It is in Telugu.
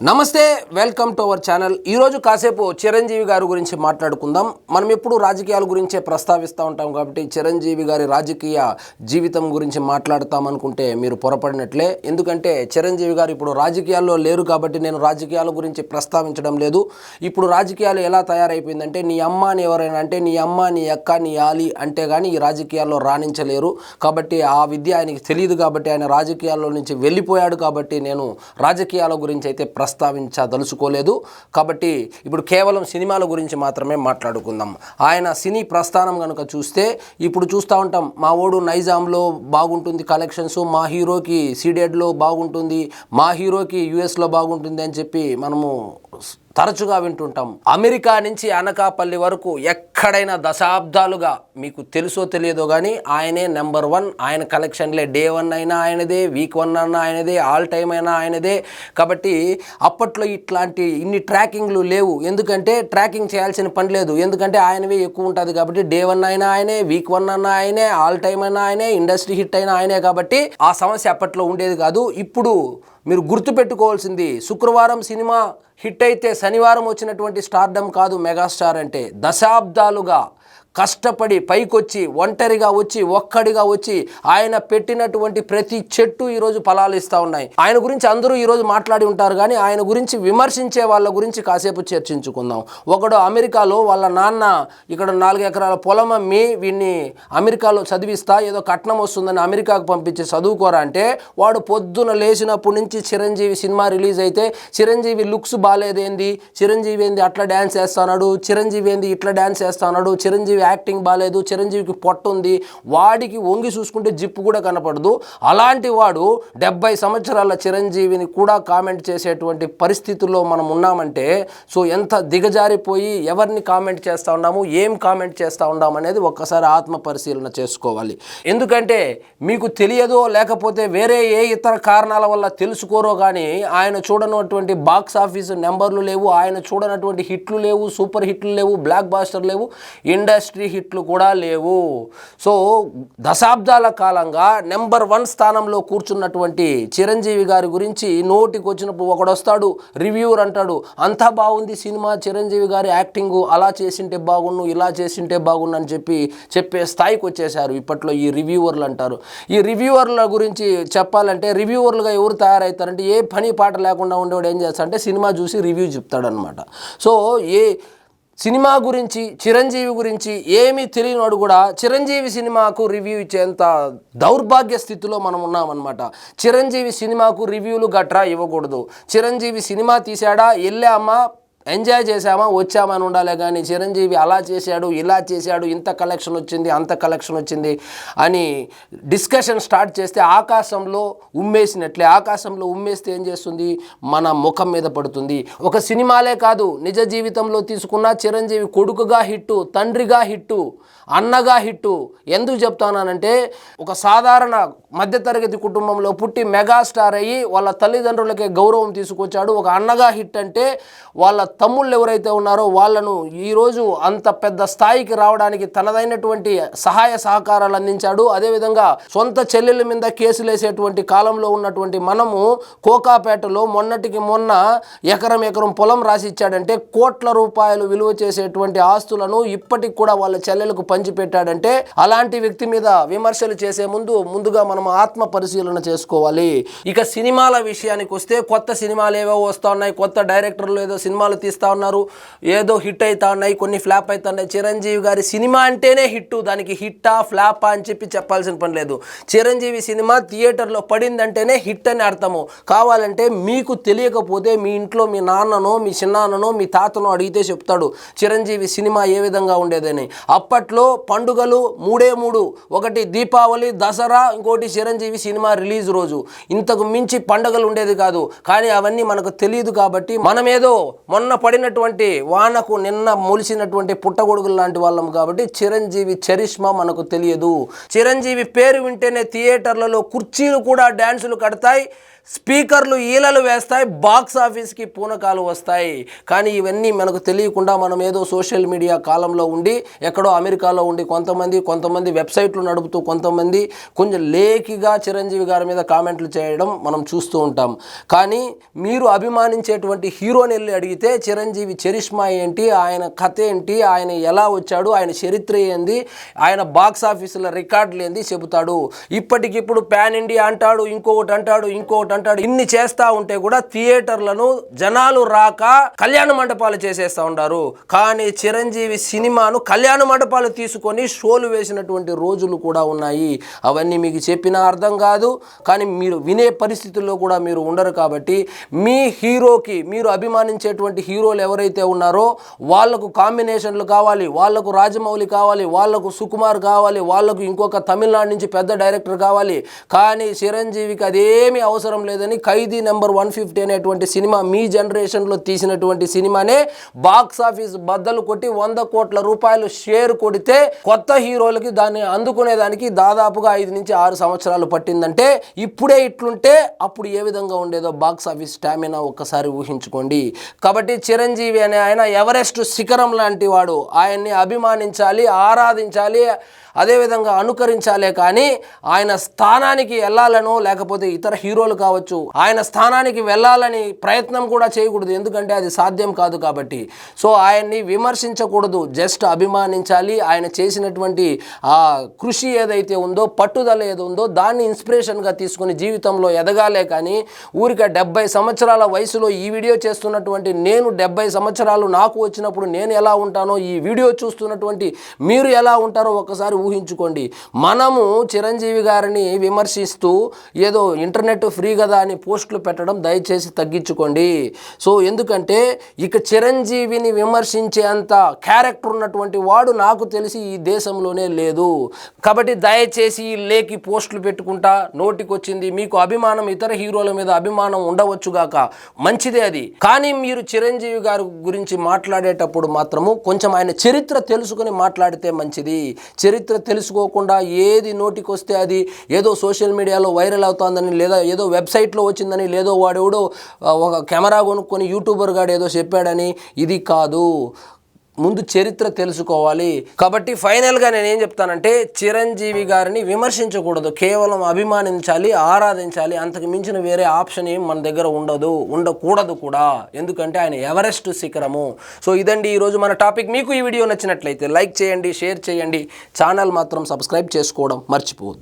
నమస్తే, వెల్కమ్ టు అవర్ ఛానల్. ఈరోజు కాసేపు చిరంజీవి గారి గురించి మాట్లాడుకుందాం. మనం ఎప్పుడు రాజకీయాల గురించే ప్రస్తావిస్తూ ఉంటాం కాబట్టి చిరంజీవి గారి రాజకీయ జీవితం గురించి మాట్లాడతామనుకుంటే మీరు పొరపడినట్లే. ఎందుకంటే చిరంజీవి గారు ఇప్పుడు రాజకీయాల్లో లేరు కాబట్టి నేను రాజకీయాల గురించి ప్రస్తావించడం లేదు. ఇప్పుడు రాజకీయాలు ఎలా తయారైపోయిందంటే నీ అమ్మ అని ఎవరైనా అంటే నీ అమ్మ, నీ అక్క, నీ ఆలి అంటే కానీ ఈ రాజకీయాల్లో రాణించలేరు. కాబట్టి ఆ విద్య ఆయనకి తెలియదు కాబట్టి ఆయన రాజకీయాల్లో నుంచి వెళ్ళిపోయాడు. కాబట్టి నేను రాజకీయాల గురించి అయితే ప్రస్తావించదలుచుకోలేదు. కాబట్టి ఇప్పుడు కేవలం సినిమాల గురించి మాత్రమే మాట్లాడుకుందాం. ఆయన సినీ ప్రస్థానం కనుక చూస్తే ఇప్పుడు చూస్తూ ఉంటాం, మా ఓడు నైజాంలో బాగుంటుంది కలెక్షన్స్, మా హీరోకి సీడెడ్లో బాగుంటుంది, మా హీరోకి యుఎస్లో బాగుంటుంది అని చెప్పి మనము తరచుగా వింటుంటాం. అమెరికా నుంచి అనకాపల్లి వరకు ఎక్కడైనా దశాబ్దాలుగా మీకు తెలుసో తెలియదో కానీ ఆయనే నెంబర్ 1. ఆయన కలెక్షన్లే డే 1 అయినా ఆయనదే, వీక్ 1 అయినా ఆయనదే, ఆల్ టైమ్ అయినా ఆయనదే. కాబట్టి అప్పట్లో ఇన్ని ట్రాకింగ్లు లేవు. ఎందుకంటే ట్రాకింగ్ చేయాల్సిన పని లేదు. ఎందుకంటే ఆయనవే ఎక్కువ ఉంటుంది కాబట్టి డే 1 అయినా ఆయనే, వీక్ 1 అయినా ఆయనే, ఆల్ టైమ్ అయినా ఆయనే, ఇండస్ట్రీ హిట్ అయినా ఆయనే. కాబట్టి ఆ సమస్య అప్పట్లో ఉండేది కాదు. ఇప్పుడు మీరు గుర్తుపెట్టుకోవాల్సింది, శుక్రవారం సినిమా హిట్ అయితే శనివారం వచ్చినటువంటి స్టార్డమ్ కాదు మెగాస్టార్ అంటే. దశాబ్దాలుగా కష్టపడి పైకొచ్చి ఒంటరిగా వచ్చి ఒక్కడిగా వచ్చి ఆయన పెట్టినటువంటి ప్రతి చెట్టు ఈరోజు ఫలాలు ఇస్తూ ఉన్నాయి. ఆయన గురించి అందరూ ఈరోజు మాట్లాడి ఉంటారు కానీ ఆయన గురించి విమర్శించే వాళ్ళ గురించి కాసేపు చర్చించుకుందాం. ఒకడు అమెరికాలో వాళ్ళ నాన్న ఇక్కడ 4 ఎకరాల పొలం అమ్మి వీడిని అమెరికాలో చదివిస్తా, ఏదో కట్నం వస్తుందని అమెరికాకు పంపించి చదువుకోరా అంటే వాడు పొద్దున లేచినప్పటి నుంచి చిరంజీవి సినిమా రిలీజ్ అయితే చిరంజీవి లుక్స్ బాగాలేదేంది, చిరంజీవి ఏంది అట్లా డ్యాన్స్ చేస్తున్నాడు, చిరంజీవి ఏంది ఇట్లా డ్యాన్స్ చేస్తున్నాడు, చిరంజీవి యాక్టింగ్ బాగాలేదు, చిరంజీవికి పొట్ట ఉంది, వాడికి వంగి చూసుకుంటే జిప్పు కూడా కనపడదు. అలాంటి వాడు 70 సంవత్సరాల చిరంజీవిని కూడా కామెంట్ చేసేటువంటి పరిస్థితుల్లో మనం ఉన్నామంటే సో ఎంత దిగజారిపోయి ఎవరిని కామెంట్ చేస్తూ ఉన్నాము, ఏం కామెంట్ చేస్తూ ఉన్నాము అనేది ఒక్కసారి ఆత్మ పరిశీలన చేసుకోవాలి. ఎందుకంటే మీకు తెలియదో లేకపోతే వేరే ఏ ఇతర కారణాల వల్ల తెలుసుకోరో కానీ ఆయన చూడనటువంటి బాక్స్ ఆఫీస్ నెంబర్లు లేవు, ఆయన చూడనటువంటి హిట్లు లేవు, సూపర్ హిట్లు లేవు, బ్లాక్ బాస్టర్ లేవు, ఇండస్ట్రీ హిట్లు కూడా లేవు. సో దశాబ్దాల కాలంగా నెంబర్ 1 స్థానంలో కూర్చున్నటువంటి చిరంజీవి గారి గురించి నోటికి వచ్చినప్పుడు ఒకడు వస్తాడు, రివ్యూవర్ అంటాడు అంతా బాగుంది సినిమా, చిరంజీవి గారి యాక్టింగ్ అలా చేసింటే బాగున్ను, ఇలా చేసింటే బాగున్ను అని చెప్పే స్థాయికి వచ్చేసారు ఇప్పట్లో ఈ రివ్యూవర్లు అంటారు. ఈ రివ్యూవర్ల గురించి చెప్పాలంటే రివ్యూవర్లుగా ఎవరు తయారవుతారంటే ఏ పని పాట లేకుండా ఉండేవాడు ఏం చేస్తాడంటే సినిమా చూసి రివ్యూ చెప్తాడనమాట. సో సినిమా గురించి చిరంజీవి గురించి ఏమీ తెలియనివాడు కూడా చిరంజీవి సినిమాకు రివ్యూ ఇచ్చేంత దౌర్భాగ్య స్థితిలో మనం ఉన్నామన్నమాట. చిరంజీవి సినిమాకు రివ్యూలు గట్రా ఇవ్వకూడదు. చిరంజీవి సినిమా తీశాడా, వెళ్ళామా, ఎంజాయ్ చేసామా, వచ్చామని ఉండాలి. కానీ చిరంజీవి అలా చేశాడు, ఇలా చేశాడు, ఇంత కలెక్షన్ వచ్చింది, అంత కలెక్షన్ వచ్చింది అని డిస్కషన్ స్టార్ట్ చేస్తే ఆకాశంలో ఉమ్మేసినట్లే. ఆకాశంలో ఉమ్మేస్తే ఏం చేస్తుంది, మన ముఖం మీద పడుతుంది. ఒక సినిమాలే కాదు, నిజ జీవితంలో తీసుకున్న చిరంజీవి కొడుకుగా హిట్టు, తండ్రిగా హిట్టు, అన్నగా హిట్టు. ఎందుకు చెప్తానంటే ఒక సాధారణ మధ్యతరగతి కుటుంబంలో పుట్టి మెగాస్టార్ అయ్యి వాళ్ళ తల్లిదండ్రులకే గౌరవం తీసుకొచ్చాడు. ఒక అన్నగా హిట్ అంటే వాళ్ళ తమ్ముళ్ళు ఎవరైతే ఉన్నారో వాళ్ళను ఈరోజు అంత పెద్ద స్థాయికి రావడానికి తనదైనటువంటి సహాయ సహకారాలు అందించాడు. అదేవిధంగా సొంత చెల్లెల మీద కేసులు వేసేటువంటి కాలంలో ఉన్నటువంటి మనము కోకాపేటలో మొన్నటికి మొన్న ఎకరం పొలం రాసి ఇచ్చాడంటే కోట్ల రూపాయలు విలువ చేసేటువంటి ఆస్తులను ఇప్పటికి కూడా వాళ్ళ చెల్లెలకు పంచిపెట్టాడంటే అలాంటి వ్యక్తి మీద విమర్శలు చేసే ముందుగా మనం ఆత్మ పరిశీలన చేసుకోవాలి. ఇక సినిమాల విషయానికి వస్తే కొత్త సినిమాలు ఏవో వస్తూ ఉన్నాయి, కొత్త డైరెక్టర్లు ఏదో సినిమాలు తీస్తూ ఉన్నారు, ఏదో హిట్ అవుతా ఉన్నాయి, కొన్ని ఫ్లాప్ అవుతున్నాయి. చిరంజీవి గారి సినిమా అంటేనే హిట్, దానికి హిట్టా ఫ్లాపా అని చెప్పాల్సిన పని లేదు. చిరంజీవి సినిమా థియేటర్లో పడిందంటేనే హిట్ అని అర్థము. కావాలంటే మీకు తెలియకపోతే మీ ఇంట్లో మీ నాన్ననో, మీ చిన్నాన్ననో, మీ తాతనో అడిగితే చెప్తాడు చిరంజీవి సినిమా ఏ విధంగా ఉండేదని. అప్పట్లో పండుగలు 3 ఒకటి దీపావళి, దసరా, ఇంకోటి చిరంజీవి సినిమా రిలీజ్ రోజు. ఇంతకు మించి పండుగలు ఉండేది కాదు. కానీ అవన్నీ మనకు తెలియదు కాబట్టి మనమేదో మొన్న పడినటువంటి వానకు నిన్న మొలిసినటువంటి పుట్టగొడుగులు లాంటి వాళ్ళం కాబట్టి చిరంజీవి చరిష్మా మనకు తెలియదు. చిరంజీవి పేరు వింటేనే థియేటర్లలో కుర్చీలు కూడా డ్యాన్సులు కడతాయి, స్పీకర్లు ఈలలు వేస్తాయి, బాక్స్ ఆఫీస్కి పూనకాలు వస్తాయి. కానీ ఇవన్నీ మనకు తెలియకుండా మనం ఏదో సోషల్ మీడియా కాలంలో ఉండి ఎక్కడో అమెరికాలో ఉండి కొంతమంది వెబ్సైట్లు నడుపుతూ కొంతమంది కొంచెం లేకిగా చిరంజీవి గారి మీద కామెంట్లు చేయడం మనం చూస్తూ ఉంటాం. కానీ మీరు అభిమానించేటువంటి హీరోని వెళ్ళి అడిగితే చిరంజీవి చరిష్మా ఏంటి, ఆయన కథ ఏంటి, ఆయన ఎలా వచ్చాడు, ఆయన చరిత్ర ఏంది, ఆయన బాక్స్ ఆఫీసుల రికార్డులు ఏంది చెబుతాడు. ఇప్పటికిప్పుడు పాన్ ఇండియా అంటాడు, ఇంకొకటి అంటాడు. ఇన్ని చేస్తూ ఉంటే కూడా థియేటర్లను జనాలు రాక కళ్యాణ మండపాలు చేసేస్తూ ఉంటారు. కానీ చిరంజీవి సినిమాను కళ్యాణ మండపాలు తీసుకొని షోలు వేసినటువంటి రోజులు కూడా ఉన్నాయి. అవన్నీ మీకు చెప్పినా అర్థం కాదు, కానీ మీరు వినే పరిస్థితుల్లో కూడా మీరు ఉండరు. కాబట్టి మీ హీరోకి, మీరు అభిమానించేటువంటి హీరోలు ఎవరైతే ఉన్నారో వాళ్లకు కాంబినేషన్లు కావాలి, వాళ్లకు రాజమౌళి కావాలి, వాళ్లకు సుకుమార్ కావాలి, వాళ్లకు ఇంకొక తమిళనాడు నుంచి పెద్ద డైరెక్టర్ కావాలి. కానీ చిరంజీవికి అదేమీ అవసరం లేదని ఖైదీ నెంబర్ 150 అనేటువంటి సినిమా, మీ జనరేషన్లో తీసినటువంటి సినిమానే బాక్స్ ఆఫీస్ బద్దలు కొట్టి 100 కోట్ల రూపాయలు షేర్ కొడితే కొత్త హీరోలకి దాన్ని అందుకునేదానికి దాదాపుగా 5 నుంచి 6 సంవత్సరాలు పట్టిందంటే ఇప్పుడే ఇట్లుంటే అప్పుడు ఏ విధంగా ఉండేదో బాక్స్ ఆఫీస్ స్టామినా ఒక్కసారి ఊహించుకోండి. కాబట్టి చిరంజీవి అనే ఆయన ఎవరెస్ట్ శిఖరం లాంటి వాడు. ఆయన్ని అభిమానించాలి, ఆరాధించాలి, అదేవిధంగా అనుకరించాలే. కానీ ఆయన స్థానానికి వెళ్ళాలనో లేకపోతే ఇతర హీరోలు కావచ్చు ఆయన స్థానానికి వెళ్ళాలని ప్రయత్నం కూడా చేయకూడదు, ఎందుకంటే అది సాధ్యం కాదు. కాబట్టి సో ఆయన్ని విమర్శించకూడదు, జస్ట్ అభిమానించాలి. ఆయన చేసినటువంటి ఆ కృషి ఏదైతే ఉందో, పట్టుదల ఏదో ఉందో దాన్ని ఇన్స్పిరేషన్గా తీసుకుని జీవితంలో ఎదగాలే. కానీ ఊరిక 70 సంవత్సరాల వయసులో ఈ వీడియో చేస్తున్నటువంటి నేను 70 సంవత్సరాలు నాకు వచ్చినప్పుడు నేను ఎలా ఉంటానో ఈ వీడియో చూస్తున్నటువంటి మీరు ఎలా ఉంటారో ఒకసారి ఊహించుకోండి. మనము చిరంజీవి గారిని విమర్శిస్తూ ఏదో ఇంటర్నెట్ ఫ్రీ కదా అని పోస్టులు పెట్టడం దయచేసి తగ్గించుకోండి. సో ఎందుకంటే ఇక చిరంజీవిని విమర్శించే అంత క్యారెక్టర్ ఉన్నటువంటి వాడు నాకు తెలిసి ఈ దేశంలోనే లేదు. కాబట్టి దయచేసి లేకి పోస్టులు పెట్టుకుంటా నోటికొచ్చింది మీకు అభిమానం, ఇతర హీరోల మీద అభిమానం ఉండవచ్చుగాక, మంచిదే అది. కానీ మీరు చిరంజీవి గారి గురించి మాట్లాడేటప్పుడు మాత్రము కొంచెం ఆయన చరిత్ర తెలుసుకొని మాట్లాడితే మంచిది. చరిత్ర తెలుసుకోకుండా ఏది నోటికి వస్తే అది ఏదో సోషల్ మీడియాలో వైరల్ అవుతుందని, లేదా ఏదో వెబ్సైట్లో వచ్చిందని, లేదో వాడెవడో ఒక కెమెరా కొనుక్కొని యూట్యూబర్ గాడు ఏదో చెప్పాడని, ఇది కాదు. ముందు చరిత్ర తెలుసుకోవాలి. కాబట్టి ఫైనల్గా నేనేం చెప్తానంటే చిరంజీవి గారిని విమర్శించకూడదు, కేవలం అభిమానించాలి, ఆరాధించాలి. అంతకు మించిన వేరే ఆప్షన్ ఏం మన దగ్గర ఉండకూడదు కూడా, ఎందుకంటే ఆయన ఎవరెస్ట్ శిఖరము. సో ఇదండి ఈరోజు మన టాపిక్. మీకు ఈ వీడియో నచ్చినట్లయితే లైక్ చేయండి, షేర్ చేయండి, ఛానల్ మాత్రం సబ్స్క్రైబ్ చేసుకోవడం మర్చిపోవద్దు.